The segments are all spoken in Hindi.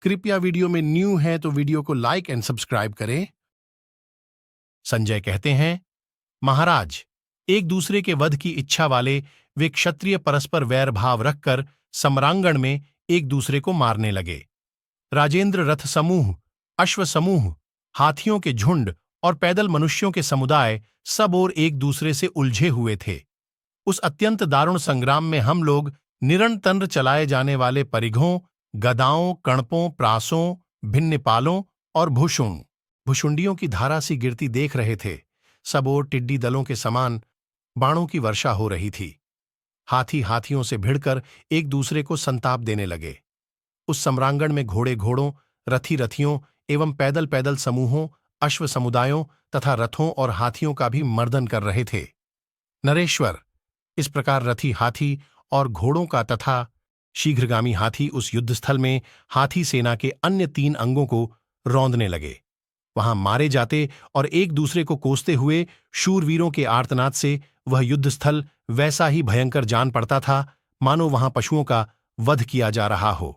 कृपया वीडियो में न्यू है तो वीडियो को लाइक एंड सब्सक्राइब करें। संजय कहते हैं, महाराज, एक दूसरे के वध की इच्छा वाले वे क्षत्रिय परस्पर वैर भाव रखकर सम्रांगण में एक दूसरे को मारने लगे। राजेंद्र रथ समूह, अश्व समूह, हाथियों के झुंड और पैदल मनुष्यों के समुदाय सब ओर एक दूसरे से उलझे हुए थे। उस अत्यंत दारुण संग्राम में हम लोग निरंतर चलाए जाने वाले परिघों, गदाओं, कणपों, प्रासों, भिन्नपालों और भुशुंडियों की धारा सी गिरती देख रहे थे। सब ओर टिड्डी दलों के समान बाणों की वर्षा हो रही थी। हाथी हाथियों से भिड़कर एक दूसरे को संताप देने लगे। उस सम्रांगण में घोड़े घोड़ों, रथी रथियों एवं पैदल पैदल समूहों, अश्व समुदायों तथा रथों और हाथियों का भी मर्दन कर रहे थे। नरेश्वर, इस प्रकार रथी हाथी और घोड़ों का तथा शीघ्रगामी हाथी उस युद्धस्थल में हाथी सेना के अन्य 3 अंगों को रौंदने लगे। वहां मारे जाते और एक दूसरे को कोसते हुए शूरवीरों के आर्तनाद से वह युद्धस्थल वैसा ही भयंकर जान पड़ता था मानो वहां पशुओं का वध किया जा रहा हो।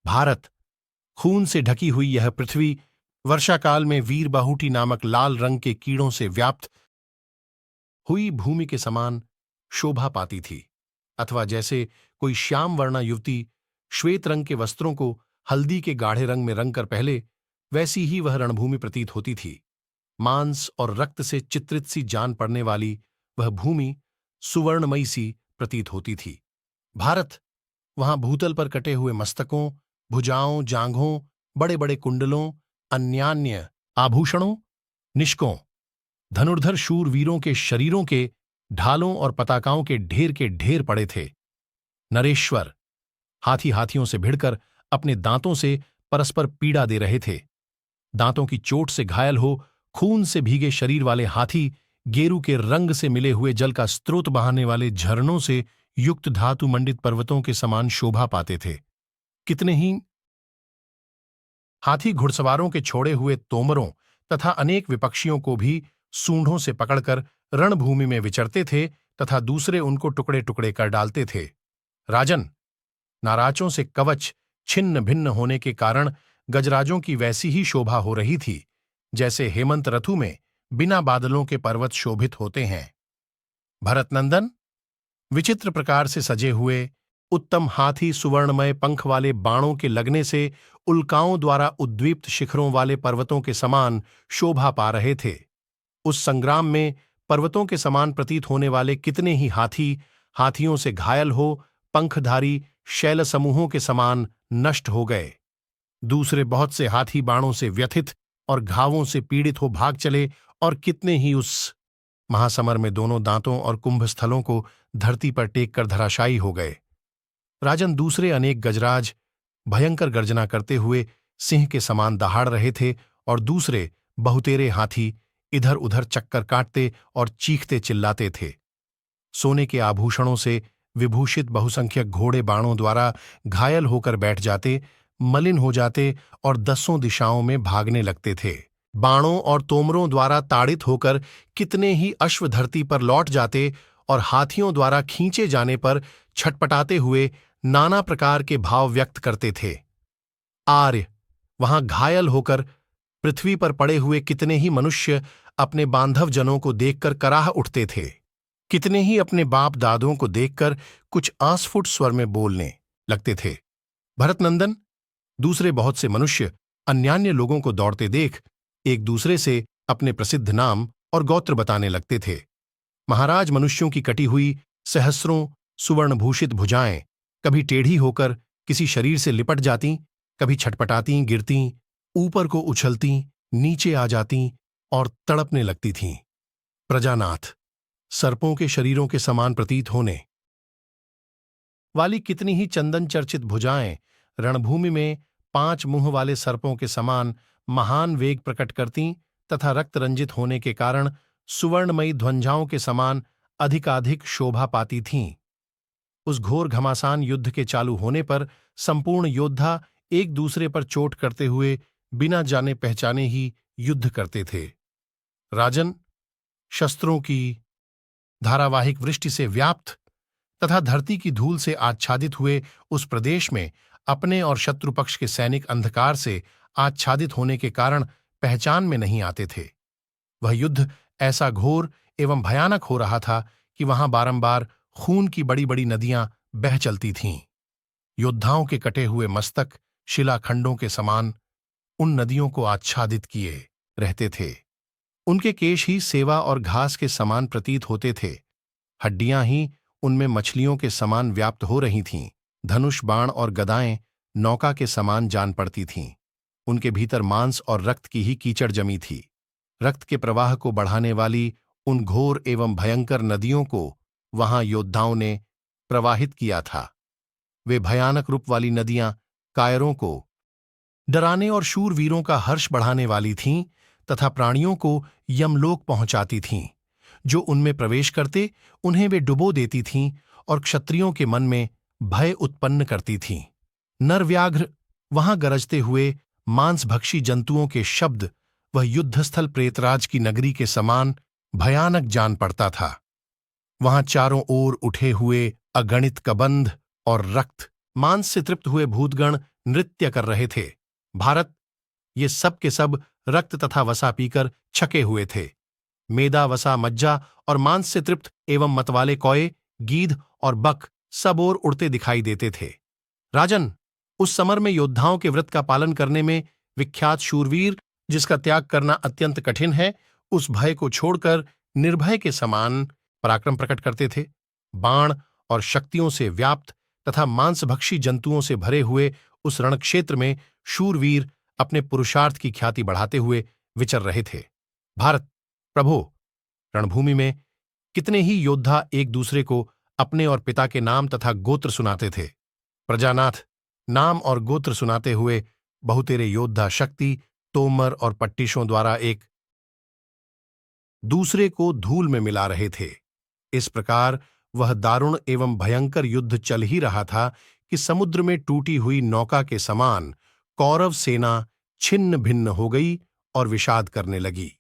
भारत, खून से ढकी हुई यह पृथ्वी वर्षाकाल में वीर बाहुटी नामक लाल रंग के कीड़ों से व्याप्त हुई भूमि के समान शोभा पाती थी, अथवा जैसे कोई श्याम वर्णा युवती श्वेत रंग के वस्त्रों को हल्दी के गाढ़े रंग में रंग कर पहले, वैसी ही वह रणभूमि प्रतीत होती थी। मांस और रक्त से चित्रित सी जान पड़ने वाली वह भूमि सुवर्णमयी सी प्रतीत होती थी। भारत, वहां भूतल पर कटे हुए मस्तकों, भुजाओं, जांघों, बड़े बड़े कुंडलों, अन्यान्य आभूषणों, निष्कों, धनुर्धर शूरवीरों के शरीरों के ढालों और पताकाओं के ढेर पड़े थे। नरेश्वर, हाथी हाथियों से भिड़कर अपने दांतों से परस्पर पीड़ा दे रहे थे। दांतों की चोट से घायल हो खून से भीगे शरीर वाले हाथी गेरू के रंग से मिले हुए जल का स्रोत बहाने वाले झरनों से युक्त धातु मंडित पर्वतों के समान शोभा पाते थे। कितने ही हाथी घुड़सवारों के छोड़े हुए तोमरों तथा अनेक विपक्षियों को भी सूंढों से पकड़कर रणभूमि में विचरते थे तथा दूसरे उनको टुकड़े टुकड़े कर डालते थे। राजन, नाराजों से कवच छिन्न भिन्न होने के कारण गजराजों की वैसी ही शोभा हो रही थी जैसे हेमंत ऋतु में बिना बादलों के पर्वत शोभित होते हैं। भरतनंदन, विचित्र प्रकार से सजे हुए उत्तम हाथी सुवर्णमय पंख वाले बाणों के लगने से उल्काओं द्वारा उद्दीप्त शिखरों वाले पर्वतों के समान शोभा पा रहे थे। उस संग्राम में पर्वतों के समान प्रतीत होने वाले कितने ही हाथी हाथियों से घायल हो पंखधारी शैल समूहों के समान नष्ट हो गए। दूसरे बहुत से हाथी बाणों से व्यथित और घावों से पीड़ित हो भाग चले और कितने ही उस महासमर में दोनों दांतों और कुंभस्थलों को धरती पर टेक कर धराशायी हो गए। राजन, दूसरे अनेक गजराज भयंकर गर्जना करते हुए सिंह के समान दहाड़ रहे थे और दूसरे बहुतेरे हाथी इधर उधर चक्कर काटते और चीखते चिल्लाते थे। सोने के आभूषणों से विभूषित बहुसंख्यक घोड़े बाणों द्वारा घायल होकर बैठ जाते, मलिन हो जाते और 10 दिशाओं में भागने लगते थे। बाणों और तोमरों द्वारा ताड़ित होकर कितने ही अश्व धरती पर लौट जाते और हाथियों द्वारा खींचे जाने पर छटपटाते हुए नाना प्रकार के भाव व्यक्त करते थे। आर्य, वहां घायल होकर पृथ्वी पर पड़े हुए कितने ही मनुष्य अपने बांधव जनों को देखकर कराह उठते थे। कितने ही अपने बाप दादों को देखकर कुछ अस्फुट स्वर में बोलने लगते थे। भरतनंदन, दूसरे बहुत से मनुष्य अन्यान्य लोगों को दौड़ते देख एक दूसरे से अपने प्रसिद्ध नाम और गोत्र बताने लगते थे। महाराज, मनुष्यों की कटी हुई सहस्रों सुवर्णभूषित भुजाएं कभी टेढ़ी होकर किसी शरीर से लिपट जातीं, कभी छटपटाती गिरतीं, ऊपर को उछलतीं, नीचे आ जातीं और तड़पने लगती थीं। प्रजानाथ, सर्पों के शरीरों के समान प्रतीत होने वाली कितनी ही चंदन चर्चित भुजाएं रणभूमि में 5 मुंह वाले सर्पों के समान महान वेग प्रकट करतीं तथा रक्त रंजित होने के कारण सुवर्णमयी ध्वंजाओं के समान अधिकाधिक शोभा पाती थीं। उस घोर घमासान युद्ध के चालू होने पर संपूर्ण योद्धा एक दूसरे पर चोट करते हुए बिना जाने पहचाने ही युद्ध करते थे। राजन, शस्त्रों की धारावाहिक वृष्टि से व्याप्त तथा धरती की धूल से आच्छादित हुए उस प्रदेश में अपने और शत्रु पक्ष के सैनिक अंधकार से आच्छादित होने के कारण पहचान में नहीं आते थे। वह युद्ध ऐसा घोर एवं भयानक हो रहा था कि वहां बारंबार खून की बड़ी बड़ी नदियां बह चलती थीं। योद्धाओं के कटे हुए मस्तक शिलाखंडों के समान उन नदियों को आच्छादित किए रहते थे। उनके केश ही सेवा और घास के समान प्रतीत होते थे। हड्डियां ही उनमें मछलियों के समान व्याप्त हो रही थीं। धनुष बाण और गदाएं नौका के समान जान पड़ती थीं। उनके भीतर मांस और रक्त की ही कीचड़ जमी थी। रक्त के प्रवाह को बढ़ाने वाली उन घोर एवं भयंकर नदियों को वहां योद्धाओं ने प्रवाहित किया था। वे भयानक रूप वाली नदियां कायरों को डराने और शूरवीरों का हर्ष बढ़ाने वाली थीं तथा प्राणियों को यमलोक पहुंचाती थीं। जो उनमें प्रवेश करते उन्हें वे डुबो देती थीं और क्षत्रियों के मन में भय उत्पन्न करती थीं। नरव्याघ्र वहां गरजते हुए मांसभक्षी जंतुओं के शब्द वह युद्धस्थल प्रेतराज की नगरी के समान भयानक जान पड़ता था। वहां चारों ओर उठे हुए अगणित कबंध और रक्त मांस से तृप्त हुए भूतगण नृत्य कर रहे थे। भारत ये सब के सब रक्त तथा वसा पीकर छके हुए थे। मेदा वसा मज्जा और मांस से तृप्त एवं मतवाले कौए गीध और बक सब ओर उड़ते दिखाई देते थे। राजन, उस समर में योद्धाओं के व्रत का पालन करने में विख्यात शूरवीर, जिसका त्याग करना अत्यंत कठिन है, उस भय को छोड़कर निर्भय के समान पराक्रम प्रकट करते थे। बाण और शक्तियों से व्याप्त तथा मांसभक्षी जंतुओं से भरे हुए उस रणक्षेत्र में शूरवीर अपने पुरुषार्थ की ख्याति बढ़ाते हुए विचर रहे थे। भारत प्रभो, रणभूमि में कितने ही योद्धा एक दूसरे को अपने और पिता के नाम तथा गोत्र सुनाते थे। प्रजानाथ, नाम और गोत्र सुनाते हुए बहुतेरे योद्धा शक्ति, तोमर और पट्टिशों द्वारा एक दूसरे को धूल में मिला रहे थे। इस प्रकार वह दारुण एवं भयंकर युद्ध चल ही रहा था कि समुद्र में टूटी हुई नौका के समान कौरव सेना छिन्न भिन्न हो गई और विषाद करने लगी।